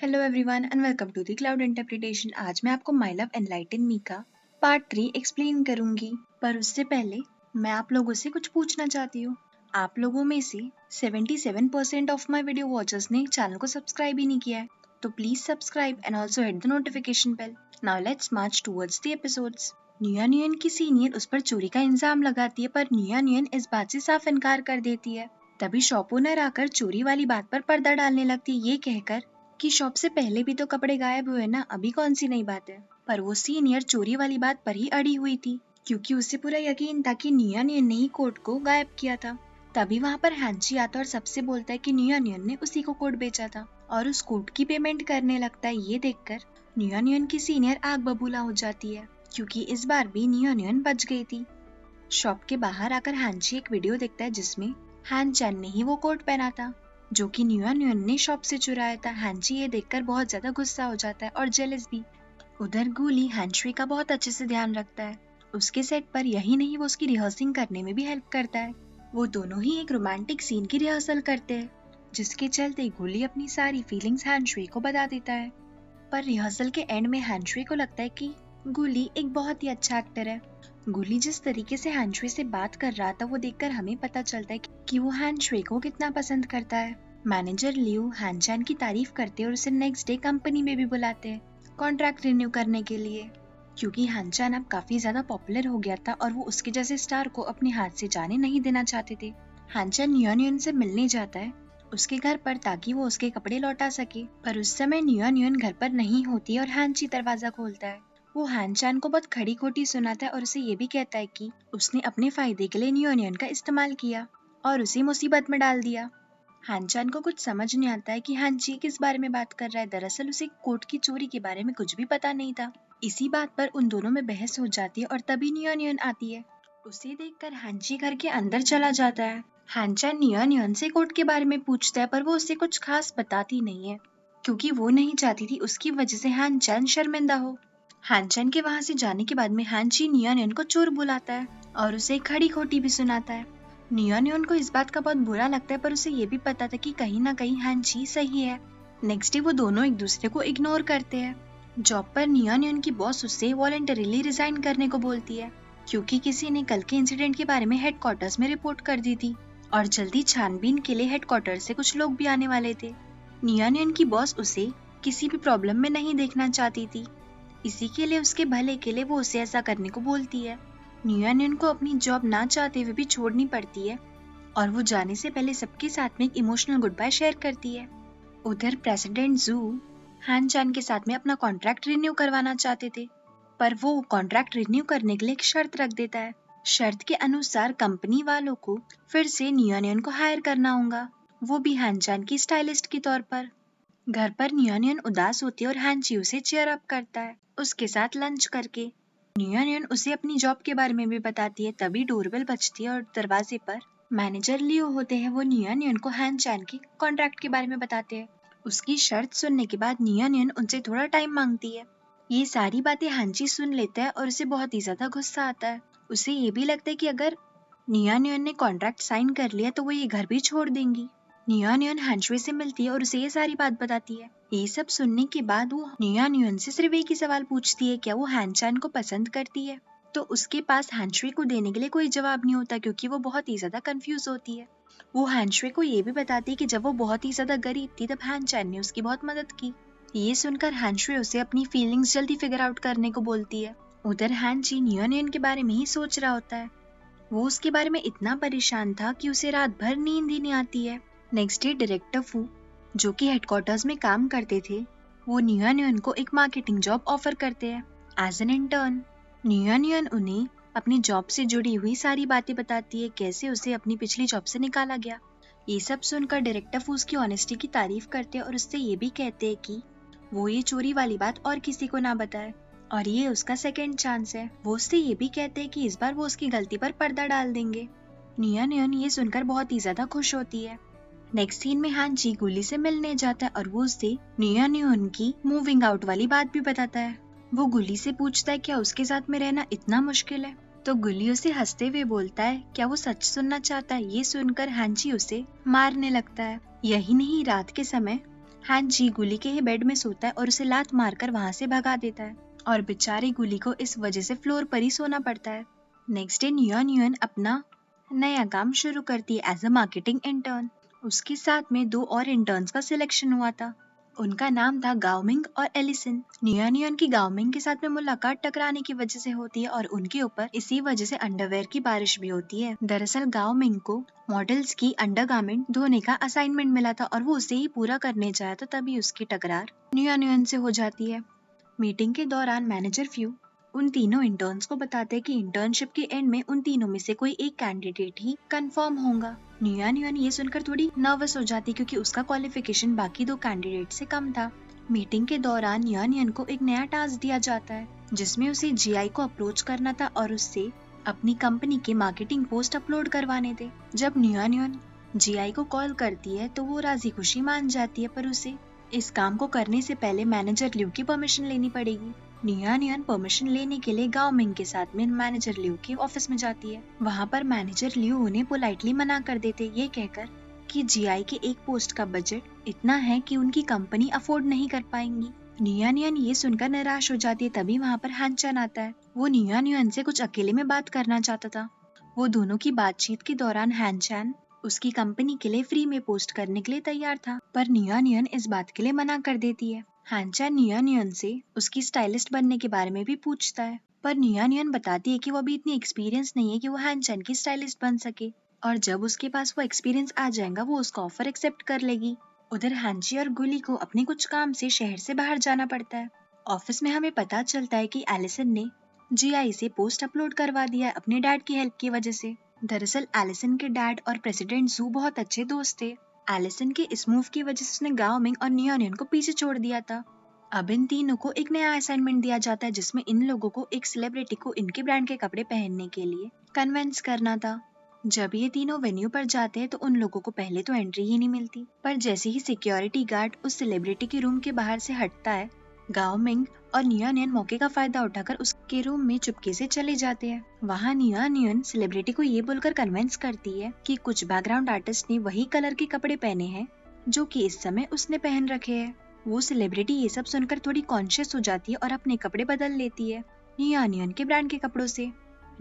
Hello everyone and welcome to the cloud interpretation. आज मैं आपको माई लव एनलाइटन मी का पार्ट 3 एक्सप्लेन करूंगी, पर उससे पहले मैं आप लोगों से कुछ पूछना चाहती हूँ। आप लोगों में से 77% ऑफ माई वीडियो वॉचर्स ने चैनल को सब्सक्राइब ही नहीं किया है, तो please subscribe and also hit the notification bell. Now let's march towards the episodes. न्यूया न्यूयन की सीनियर उस पर चोरी का इल्जाम लगाती है, पर न्यूया न्यूयन इस बात से साफ इनकार कर देती है। तभी शॉप ओनर आकर चोरी वाली बात पर पर्दा डालने लगती है, ये कहकर कि शॉप से पहले भी तो कपड़े गायब हुए ना, अभी कौन सी नई बात है। पर वो सीनियर चोरी वाली बात पर ही अड़ी हुई थी, क्योंकि उसे पूरा यकीन था कि न्यूया न्यूयन ने ही कोट को गायब किया था। तभी वहाँ पर हैंची आता और सबसे बोलता है कि न्यूया न्यूयन ने उसी को कोट बेचा था और उस कोट की पेमेंट करने लगता है। ये देखकर न्यूया न्यूयन की सीनियर आग बबूला हो जाती है, क्योंकि इस बार भी न्यूया न्यूयन बच गई थी। शॉप के बाहर आकर हैंची एक वीडियो देखता है जिसमें हैन चैन ने ही वो कोट पहना था, जो कि न्यूया न्यूयन ने शॉप से चुराया था। हैंची ये देखकर बहुत ज्यादा गुस्सा हो जाता है और जेलस भी। उधर गूली हैंशवी का बहुत अच्छे से ध्यान रखता है। उसके सेट पर यही नहीं, वो उसकी रिहर्सिंग करने में भी हेल्प करता है। वो दोनों ही एक रोमांटिक सीन की रिहर्सल करते हैं, जिसके चलते गूली अपनी सारी फीलिंग्स हैंशवी को बता देता है। पर रिहर्सल के एंड में हैंशवी को लगता है कि गूली एक बहुत ही अच्छा एक्टर है। गूली जिस तरीके से हैंशवी से बात कर रहा था, वो देखकर हमें पता चलता है कि वो हैंशवी को कितना पसंद करता है। मैनेजर लियू हैनचैन की तारीफ करते और उसे नेक्स्ट डे कंपनी में भी बुलाते हैं कॉन्ट्रैक्ट रिन्यू करने के लिए, क्योंकि हैनचैन अब काफी ज्यादा पॉपुलर हो गया था और वो उसके जैसे स्टार को अपने हाथ से जाने नहीं देना चाहते थे। हैनचैन न्यूया न्यूयन से मिलने जाता है उसके घर पर, ताकि वो उसके कपड़े लौटा सके। पर उस समय न्यूया न्यूयन घर पर नहीं होती और हैंची दरवाजा खोलता है। वो हैनचैन को बहुत खड़ी खोटी सुनाता है और उसे ये भी कहता है कि उसने अपने फायदे के लिए न्यूया न्यूयन का इस्तेमाल किया और उसे मुसीबत में डाल दिया। हैनचैन को कुछ समझ नहीं आता है कि हैंची किस बारे में बात कर रहा है। दरअसल उसे कोट की चोरी के बारे में कुछ भी पता नहीं था। इसी बात पर उन दोनों में बहस हो जाती है और तभी न्यूया न्यूयन आती है। उसे देखकर हैंची घर के अंदर चला जाता है। हैनचैन न्यूया न्यूयन से कोट के बारे में पूछता है, पर वो उससे कुछ खास बताती नहीं है, क्योंकि वो नहीं चाहती थी उसकी वजह से हैनचैन शर्मिंदा हो। हैनचैन के वहां से जाने के बाद में हैंची न्यूया न्यूयन को चोर बुलाता है और उसे खड़ी खोटी भी सुनाता है। न्यूया न्यूयन को इस बात का बहुत बुरा लगता है, पर उसे ये भी पता था कि कहीं ना कहीं हैंची सही है। नेक्स्ट डे वो दोनों एक दूसरे को इग्नोर करते हैं। जॉब पर न्यूया न्यूयन की बॉस उससे वॉलंटरीली रिजाइन करने को बोलती है, क्योंकि किसी ने कल के इंसिडेंट के बारे में हेडक्वार्टर्स में रिपोर्ट कर दी थी और जल्दी छानबीन के लिए हेडक्वार्टर से कुछ लोग भी आने वाले थे। न्यूया न्यूयन की बॉस उसे किसी भी प्रॉब्लम में नहीं देखना चाहती थी, इसी के लिए उसके भले के लिए वो उसे ऐसा करने को बोलती है। न्यूया न्यूयन को अपनी जॉब ना चाहते हुए भी छोड़नी पड़ती है और वो जाने से पहले सबके साथ में एक इमोशनल गुड बाय शेयर करती है। उधर प्रेसिडेंट जू हैनचैन के साथ में अपना कॉन्ट्रैक्ट रिन्यू करवाना चाहते थे, पर वो कॉन्ट्रैक्ट रिन्यू करने के लिए एक शर्त रख देता है। शर्त के अनुसार कंपनी वालों को फिर से न्यूया न्यूयन को हायर करना होगा, वो भी हैनचैन की स्टाइलिस्ट के तौर पर। घर पर न्यूया न्यूयन उदास होती है और हैंची उसे चीयर अप करता है उसके साथ लंच करके। न्यूया न्यूयन उसे अपनी जॉब के बारे में भी बताती है। तभी डोरबेल बजती है और दरवाजे पर मैनेजर लियो होते हैं। वो न्यूया न्यूयन को हैनचैन के कॉन्ट्रैक्ट के बारे में बताते हैं। उसकी शर्त सुनने के बाद न्यूया न्यूयन उनसे थोड़ा टाइम मांगती है। ये सारी बातें हैंची सुन लेता है और उसे बहुत ही ज्यादा गुस्सा आता है। उसे ये भी लगता है कि अगर न्यूया न्यूयन ने कॉन्ट्रैक्ट साइन कर लिया तो वो ये घर भी छोड़ देंगी। न्यूया न्यूयन हैंशवे से मिलती है और उसे ये सारी बात बताती है। ये सब सुनने के बाद वो न्यूया न्यूयन से सिर्फ एक ही सवाल पूछती है, क्या वो हैनचैन को पसंद करती है। तो उसके पास हैंशवे को देने के लिए कोई जवाब नहीं होता, क्योंकि वो बहुत ही ज्यादा कंफ्यूज होती है। वो हैंशवे को ये भी बताती है कि जब वो बहुत ही ज्यादा गरीब थी तब हैनचैन ने उसकी बहुत मदद की। ये सुनकर हैंशवे उसे अपनी फीलिंग्स जल्दी फिगर आउट करने को बोलती है। उधर हैंची न्यूया न्यूयन के बारे में ही सोच रहा होता है। वो उसके बारे में इतना परेशान था कि उसे रात भर नींद ही नहीं आती है। नेक्स्ट डे डायरेक्टर फू, जो कि हेडक्वार्टर्स में काम करते थे, वो न्यूया न्यूयन को एक मार्केटिंग जॉब ऑफर करते हैं एज एन इंटर्न। न्यूया न्यूयन उन्हें अपनी जॉब से जुड़ी हुई सारी बातें बताती है, कैसे उसे अपनी पिछली जॉब से निकाला गया। ये सब सुनकर डायरेक्टर फू उसकी ऑनेस्टी की तारीफ करते हैं और उससे ये भी कहते हैं कि वो ये चोरी वाली बात और किसी को ना बताए और ये उसका सेकेंड चांस है। वो उससे ये भी कहते हैं कि इस बार वो उसकी गलती पर पर्दा डाल देंगे। न्यूया न्यूयन ये सुनकर बहुत ही ज्यादा खुश होती है। नेक्स्ट सीन में हैंची गुली से मिलने जाता है और वो उससे न्यूया न्यूयन की मूविंग आउट वाली बात भी बताता है। वो गुली से पूछता है क्या उसके साथ में रहना इतना मुश्किल है, तो गुली उसे हंसते हुए बोलता है क्या वो सच सुनना चाहता है। ये सुनकर हैंची उसे मारने लगता है। यही नहीं, रात के समय हैन जी गुली के ही बेड में सोता है और उसे लात मारकर वहाँ से भगा देता है और बेचारे गुली को इस वजह से फ्लोर पर ही सोना पड़ता है। नेक्स्ट डे न्यूयन अपना नया काम शुरू करती है एज अ मार्केटिंग इंटर्न। उसके साथ में 2 और इंटर्न्स का सिलेक्शन हुआ था। उनका नाम था गाओमिंग और एलिसन। न्यूयन की गाओमिंग के साथ में मुलाकात टकराने की वजह से होती है और उनके ऊपर इसी वजह से अंडरवेयर की बारिश भी होती है। दरअसल गाओमिंग को मॉडल्स की अंडरगारमेंट धोने का असाइनमेंट मिला था और वो उसे ही पूरा करने चाहा था, तभी उसकी टकरार न्यूयन से हो जाती है। मीटिंग के दौरान मैनेजर फ्यू उन तीनों इंटर्न्स को बताते हैं कि इंटर्नशिप के एंड में उन तीनों में से कोई एक कैंडिडेट ही कंफर्म होगा। न्यूयन ये सुनकर थोड़ी नर्वस हो जाती क्योंकि उसका क्वालिफिकेशन बाकी 2 कैंडिडेट से कम था। मीटिंग के दौरान न्यूयन को एक नया टास्क दिया जाता है जिसमें उसे जीआई को अप्रोच करना था और उससे अपनी कंपनी के मार्केटिंग पोस्ट अपलोड करवाने थे। जब न्यूयन जीआई को कॉल करती है तो वो राजी खुशी मान जाती है, पर उसे इस काम को करने से पहले मैनेजर ल्यू की परमिशन लेनी पड़ेगी। न्यूयन परमिशन लेने के लिए गाओमिंग के साथ में मैनेजर ल्यू के ऑफिस में जाती है। वहाँ पर मैनेजर ल्यू उन्हें पोलाइटली मना कर देते, ये कहकर कि जीआई के एक पोस्ट का बजट इतना है कि उनकी कंपनी अफोर्ड नहीं कर पाएंगी। न्यूयन ये सुनकर निराश हो जाती है। तभी वहाँ पर हैन-चैन आता है। वो न्यूयन से कुछ अकेले में बात करना चाहता था। वो दोनों की बातचीत के दौरान हैन-चैन उसकी कंपनी के लिए फ्री में पोस्ट करने के लिए तैयार था, पर न्यूयन इस बात के लिए मना कर देती है। हैन-चैन न्यूयन से उसकी स्टाइलिस्ट बनने के बारे में भी पूछता है, पर न्यूयन बताती है कि वो अभी इतनी एक्सपीरियंस नहीं है कि वो हैन-चैन की स्टाइलिस्ट बन सके और जब उसके पास वो एक्सपीरियंस आ जाएगा वो उसका ऑफर एक्सेप्ट कर लेगी। उधर हैंची और गुली को अपने कुछ काम से शहर से बाहर जाना पड़ता है। ऑफिस में हमें पता चलता है कि एलिसन ने जीआई से पोस्ट अपलोड करवा दिया है अपने डैड की हेल्प की वजह से। दरअसल एलिसन के डैड और प्रेसिडेंट जू बहुत अच्छे दोस्त थे। एलिसन के इस मूव की वजह से उसने गाओमिंग और न्यूयन को पीछे छोड़ दिया था। अब इन तीनों को एक नया असाइनमेंट दिया जाता है जिसमें इन लोगों को एक सेलिब्रिटी को इनके ब्रांड के कपड़े पहनने के लिए कन्विंस करना था। जब ये तीनों वेन्यू पर जाते हैं तो उन लोगों को पहले तो एंट्री ही नहीं मिलती, पर जैसे ही सिक्योरिटी गार्ड उस सेलिब्रिटी के रूम के बाहर से हटता है, गाओमिंग और न्यूयन मौके का फायदा उठाकर उसके रूम में चुपके से चले जाते हैं। वहाँ न्यूयन सेलिब्रिटी को ये बोलकर कन्विंस करती है कि कुछ बैकग्राउंड आर्टिस्ट ने वही कलर के कपड़े पहने हैं जो कि इस समय उसने पहन रखे हैं। वो सेलिब्रिटी ये सब सुनकर थोड़ी कॉन्शियस हो जाती है और अपने कपड़े बदल लेती है न्यूयन के ब्रांड के कपड़ों से।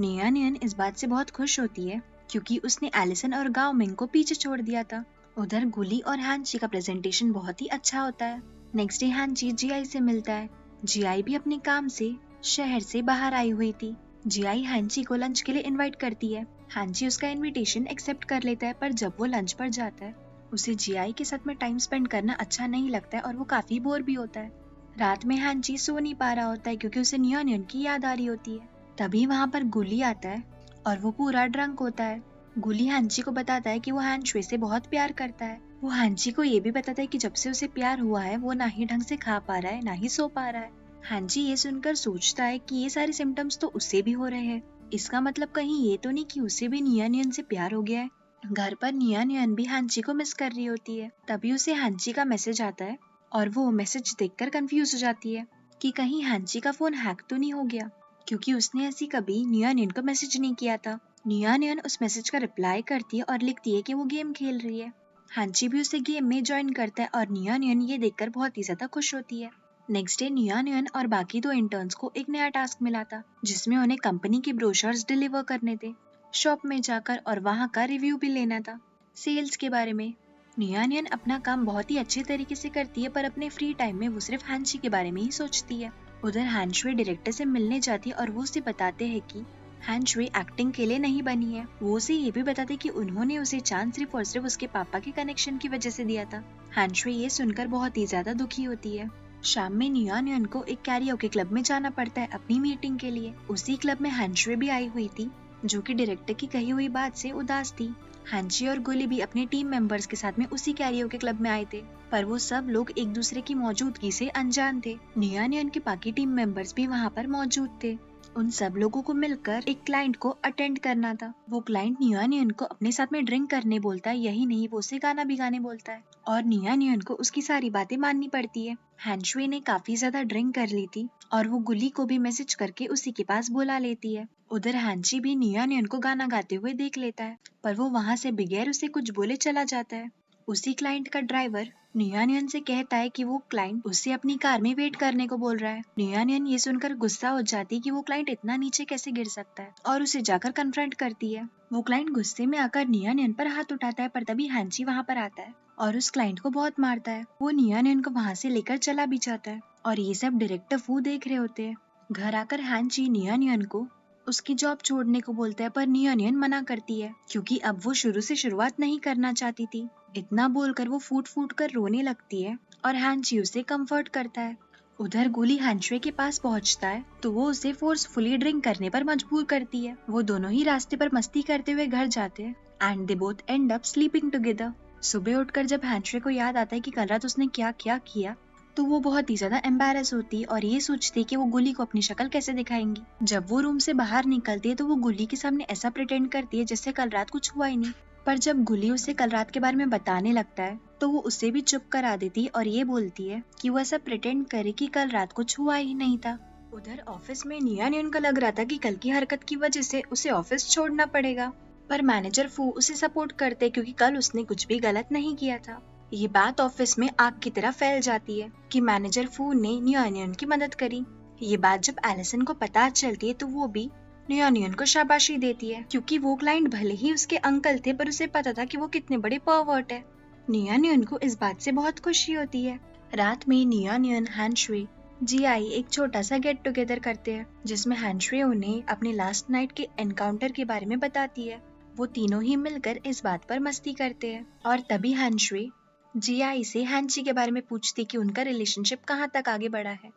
न्यूयन इस बात से बहुत खुश होती है क्योंकि उसने एलिसन और गाओमिंग को पीछे छोड़ दिया था। उधर गुली और हैंची का प्रेजेंटेशन बहुत ही अच्छा होता है। नेक्स्ट डे हैंची जीआई से मिलता है। जीआई भी अपने काम से शहर से बाहर आई हुई थी। जीआई हैंची को लंच के लिए इनवाइट करती है। हैंची उसका इनविटेशन एक्सेप्ट कर लेता है, पर जब वो लंच पर जाता है उसे जीआई के साथ में टाइम स्पेंड करना अच्छा नहीं लगता है और वो काफी बोर भी होता है। रात में हैंची सो नहीं पा रहा होता है क्योंकि उसे न्यूयन की याद आ रही होती है। तभी वहाँ पर गुली आता है और वो पूरा ड्रंक होता है। गुली हैंची को बताता है कि वो हैंशवे से बहुत प्यार करता है। वो हैंची को ये भी बताता है कि जब से उसे प्यार हुआ है वो ना ही ढंग से खा पा रहा है ना ही सो पा रहा है। हैंची ये सुनकर सोचता है कि ये सारे सिम्टम्स तो उसे भी हो रहे हैं। इसका मतलब कहीं ये तो नहीं कि उसे भी न्यूयन से प्यार हो गया है। घर पर न्यूयन भी हैंची को मिस कर रही होती है। तभी उसे हैंची का मैसेज आता है और वो मैसेज देखकर कंफ्यूज हो जाती है कि कहीं हैंची का फोन हैक तो नहीं हो गया, क्योंकि उसने ऐसी कभी न्यूयन को मैसेज नहीं किया था। न्यूयन उस मैसेज का रिप्लाई करती है और लिखती है कि वो गेम खेल रही है। हैंची भी उसे गेम में ज्वाइन करता है और न्यूयन ये देखकर बहुत ही ज्यादा खुश होती है। नेक्स्ट डे न्यूयन और बाकी 2 इंटर्न्स को एक नया टास्क मिला था जिसमें उन्हें कंपनी के ब्रोशर्स डिलीवर करने थे शॉप में जाकर, और वहाँ का रिव्यू भी लेना था सेल्स के बारे में। न्यूयन अपना काम बहुत ही अच्छे तरीके से करती है, पर अपने फ्री टाइम में वो सिर्फ हैंची के बारे में ही सोचती है। उधर हैंशवे डायरेक्टर से मिलने जाती है और वो उसे बताते हैं कि हैंशवे एक्टिंग के लिए नहीं बनी है। वो उसे ये भी बताते कि उन्होंने उसे चांस सिर्फ और सिर्फ उसके पापा के कनेक्शन की वजह से दिया था। हैंशवे ये सुनकर बहुत ही ज्यादा दुखी होती है। शाम में न्यूयन को एक कैरियोके क्लब में जाना पड़ता है अपनी मीटिंग के लिए। उसी क्लब में हैंशवे भी आई हुई थी जो कि डायरेक्टर की कही हुई बात से उदास थी। हैंची और गुली भी अपने टीम मेंबर्स के साथ में उसी कैरियोके क्लब में आए थे, पर वो सब लोग एक दूसरे की मौजूदगी से अनजान थे। न्यूयन के बाकी टीम मेंबर्स भी वहाँ पर मौजूद थे। उन सब लोगों को मिलकर एक क्लाइंट को अटेंड करना था। वो क्लाइंट न्यूयन को अपने साथ में ड्रिंक करने बोलता है, यही नहीं वो उसे गाना भी गाने बोलता है और न्यूयन को उसकी सारी बातें माननी पड़ती है। हैंशवे ने काफी ज्यादा ड्रिंक कर ली थी और वो गुली को भी मैसेज करके उसी के पास बुला लेती है। उधर हैंची भी न्यूयन को गाना गाते हुए देख लेता है, पर वो वहाँ से बगैर उसे कुछ बोले चला जाता है। उसी क्लाइंट का ड्राइवर नियानियन से कहता है कि वो क्लाइंट उससे अपनी कार में वेट करने को बोल रहा है। नियानियन ये सुनकर गुस्सा हो जाती है कि वो क्लाइंट इतना नीचे कैसे गिर सकता है और उसे जाकर कन्फ्रंट करती है। वो क्लाइंट गुस्से में आकर नियानियन पर हाथ उठाता है, पर तभी हैंची वहाँ पर आता है और उस क्लाइंट को बहुत मारता है। वो नियानियन को वहाँ से लेकर चला भी जाता है और ये सब डायरेक्टर फू देख रहे होते हैं। घर आकर हैंची नियानियन को उसकी जॉब छोड़ने को बोलता है, पर नियानियन मना करती है क्योंकि अब वो शुरू से शुरुआत नहीं करना चाहती थी। इतना बोलकर वो फूट फूट कर रोने लगती है और हैंची उसे कंफर्ट करता है। उधर गुली हैंशवे के पास पहुंचता है तो वो उसे फोर्सफुली ड्रिंक करने पर मजबूर करती है। वो दोनों ही रास्ते पर मस्ती करते हुए घर जाते हैं and they both and up sleeping together. सुबह उठकर जब हैंशवे को याद आता है कि कल रात उसने क्या क्या किया तो वो बहुत ही ज्यादा एम्बैरेस होती है और ये सोचती है कि वो गुली को अपनी शक्ल कैसे दिखाएंगी। जब वो रूम से बाहर निकलती है तो वो गुली के सामने ऐसा प्रिटेंड करती है जैसे कल रात कुछ हुआ ही नहीं। पर जब गुली उसे कल रात के बारे में बताने लगता है तो वो उसे भी चुप करा देती है और ये बोलती है कि वो ऐसा प्रिटेंड करे कि कल रात कुछ हुआ ही नहीं था। उधर ऑफिस में नियानियन को लग रहा था कि कल की हरकत की वजह से उसे ऑफिस छोड़ना पड़ेगा, पर मैनेजर फू उसे सपोर्ट करते क्योंकि कल उसने कुछ भी गलत नहीं किया था। ये बात ऑफिस में आग की तरह फैल जाती है कि मैनेजर फू ने नियानियन की मदद करी। ये बात जब एलिसन को पता चलती है तो वो भी नियानियन को शाबाशी देती है क्योंकि वो क्लाइंट भले ही उसके अंकल थे पर उसे पता था कि वो कितने बड़े परवर्ट है। नियानियन को इस बात से बहुत खुशी होती है। रात में नियानियन, हैंशवे, जीआई एक छोटा सा गेट टुगेदर करते हैं जिसमें हैंशवे उन्हें अपने लास्ट नाइट के एनकाउंटर के बारे में बताती है। वो तीनों ही मिलकर इस बात पर मस्ती करते हैं और तभी हैंशवे जीआई से हैंची के बारे में पूछती कि उनका रिलेशनशिप कहाँ तक आगे बढ़ा है।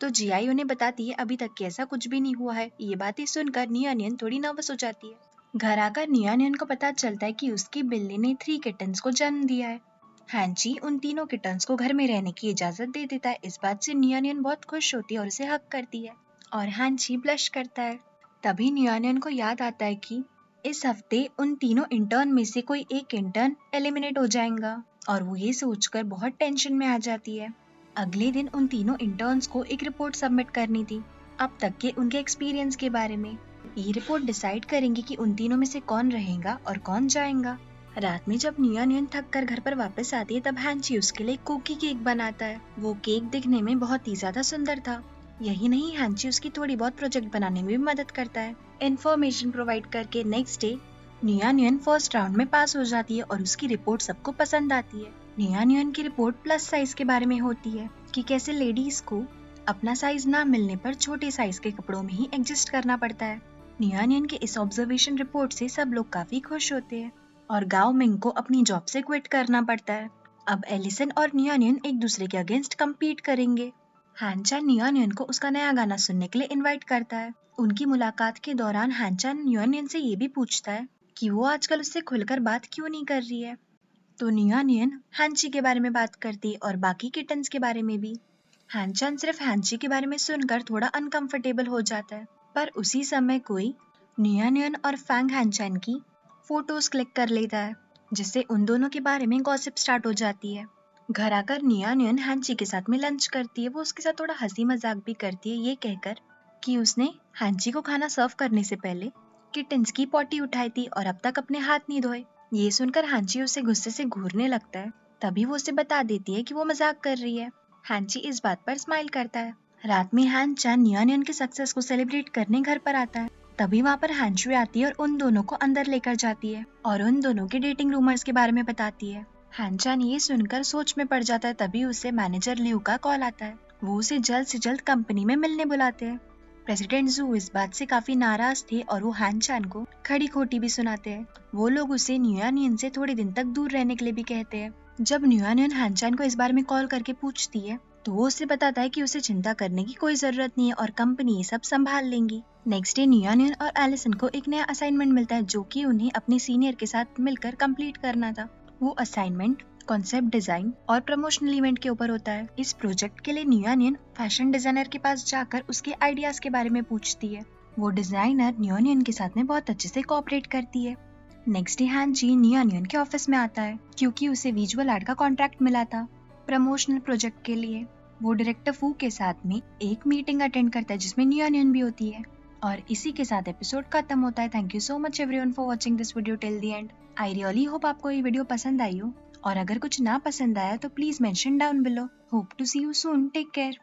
तो जीआई उन्हें बताती है अभी तक कि ऐसा कुछ भी नहीं हुआ है। ये बातें सुनकर नियानियन थोड़ी नर्वस हो जाती है। घर आकर नियानियन को पता चलता है कि उसकी बिल्ली ने 3 किटन्स को जन्म दिया है। हैंची उन तीनों किटन्स को घर में रहने की इजाजत दे देता है। इस बात से नियानियन बहुत खुश होती है और उसे हक करती है और हैंची ब्लश करता है। तभी नियानियन को याद आता है कि इस हफ्ते उन तीनों इंटर्न में से कोई एक इंटर्न एलिमिनेट हो जाएगा और वो ये सोचकर बहुत टेंशन में आ जाती है। अगले दिन उन तीनों इंटर्न्स को एक रिपोर्ट सबमिट करनी थी अब तक के उनके एक्सपीरियंस के बारे में। ये रिपोर्ट डिसाइड करेंगे कि उन तीनों में से कौन रहेगा और कौन जाएगा। रात में जब नियानियन थक कर घर पर वापस आती है तब हैंची उसके लिए कुकी केक बनाता है। वो केक दिखने में बहुत ही ज्यादा सुंदर था। यही नहीं, हैंची उसकी थोड़ी बहुत प्रोजेक्ट बनाने में भी मदद करता है, इन्फॉर्मेशन प्रोवाइड करके। नेक्स्ट डे नियानियन फर्स्ट राउंड में पास हो जाती है और उसकी रिपोर्ट सबको पसंद आती है। नियानियन की रिपोर्ट प्लस साइज के बारे में होती है कि कैसे लेडीज को अपना साइज ना मिलने पर छोटे साइज के कपड़ों में ही एडजस्ट करना पड़ता है। नियानियन के इस ऑब्जर्वेशन रिपोर्ट से सब लोग काफी खुश होते हैं और गाओ मिंग को अपनी जॉब से क्विट करना पड़ता है। अब एलिसन और नियानियन एक दूसरे के अगेंस्ट कम्पीट करेंगे। हैंचान नियानियन को उसका नया गाना सुनने के लिए इनवाइट करता है। उनकी मुलाकात के दौरान हैंचान नियानियन से ये भी पूछता है कि वो आजकल उससे खुलकर बात क्यों नहीं कर रही है। तो नियानियन हैंची के बारे में बात करती और बाकी किटन्स के बारे में भी। हैंचान सिर्फ हैंची के बारे में सुनकर थोड़ा अनकंफर्टेबल हो जाता है, पर उसी समय कोई नियानियन और फैंग हैंचान की फोटोज क्लिक कर लेता है जिससे उन दोनों के बारे में गॉसिप स्टार्ट हो जाती है। घर आकर नियानियन हैंची के साथ में लंच करती है। वो उसके साथ थोड़ा हंसी मजाक भी करती है ये कहकर कि उसने हैंची को खाना सर्व करने से पहले किटन्स की पॉटी उठाई थी और अब तक अपने हाथ नहीं धोए। ये सुनकर हैंची उसे गुस्से से घूरने लगता है। तभी वो उसे बता देती है कि वो मजाक कर रही है। हैंची इस बात पर स्माइल करता है। रात में हैंचान नियानियन के सक्सेस को सेलिब्रेट करने घर पर आता है। तभी वहाँ पर हैंशवे आती है और उन दोनों को अंदर लेकर जाती है और उन दोनों के डेटिंग रूमर्स के बारे में बताती है। हैंचान ये सुनकर सोच में पड़ जाता है। तभी उसे मैनेजर लियू का कॉल आता है। वो उसे जल्द से जल्द कंपनी में मिलने बुलाते हैं। प्रेसिडेंट जू इस बात से काफी नाराज थे और वो हैंचान को खड़ी खोटी भी सुनाते हैं। वो लोग उसे नियानियन से थोड़े दिन तक दूर रहने के लिए भी कहते हैं। जब नियानियन हैंचान को इस बारे में कॉल करके पूछती है तो वो उसे बताता है कि उसे चिंता करने की कोई जरूरत नहीं है और कंपनी ये सब संभाल लेंगी। नेक्स्ट डे नियानियन और एलिसन को एक नया असाइनमेंट मिलता है जो कि उन्हें अपने सीनियर के साथ मिलकर कंप्लीट करना था। वो असाइनमेंट कॉन्सेप्ट डिजाइन और प्रमोशनल इवेंट के ऊपर होता है। इस प्रोजेक्ट के लिए नियानियन फैशन डिजाइनर के पास जाकर उसके आइडियाज के बारे में पूछती है। वो डिजाइनर नियानियन के साथ में बहुत अच्छे से कोऑपरेट करती है। नेक्स्ट डे हैंची नियानियन के ऑफिस में आता है क्योंकि उसे विजुअल आर्ट का कॉन्ट्रैक्ट मिला था प्रमोशनल प्रोजेक्ट के लिए। वो डायरेक्टर फू के साथ में एक मीटिंग अटेंड करता है जिसमें नियानियन भी होती है और इसी के साथ एपिसोड खत्म होता है। Thank you so much everyone for watching this video till the end. I really hope आपको ये वीडियो पसंद आई हो और अगर कुछ ना पसंद आया तो please mention down below. Hope to see you soon. Take care.